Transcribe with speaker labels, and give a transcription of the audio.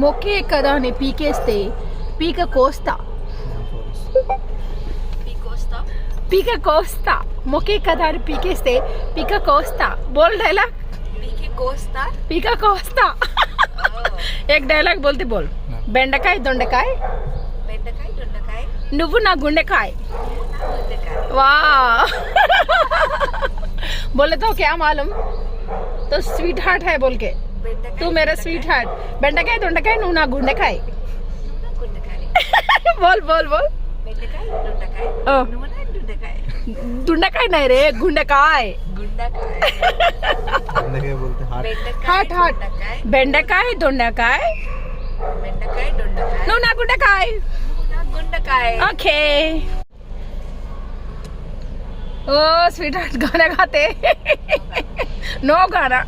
Speaker 1: మొక్కే కదా అని పీకేస్తే పీక కోస్తా. పీక కోస్తా. మొక్కే కదా అని పీకేస్తే పీక కోస్తా. బోల్ डायलॉग. पीका कोस्ता. एक डायलॉग बोलते बोल. బెండకాయ దొండకాయ నువ్వు నా గుండెకాయ. वाह. बोले तो क्या मालूम तो स्वीट हार्ट है बोल के. तू मेरा स्वीट हार्ट. బెండకాయ దొండకాయ నువ్వు నా గుండెకాయ. बोल बोल बोल. दुंडकाय नहीं रे गुंडकाय. Heart heart. బెండకాయ దొండకాయ నువ్వు నా గుండెకాయ. ओके. ओ स्वीट हार्ट गाना गाते. नो गाना.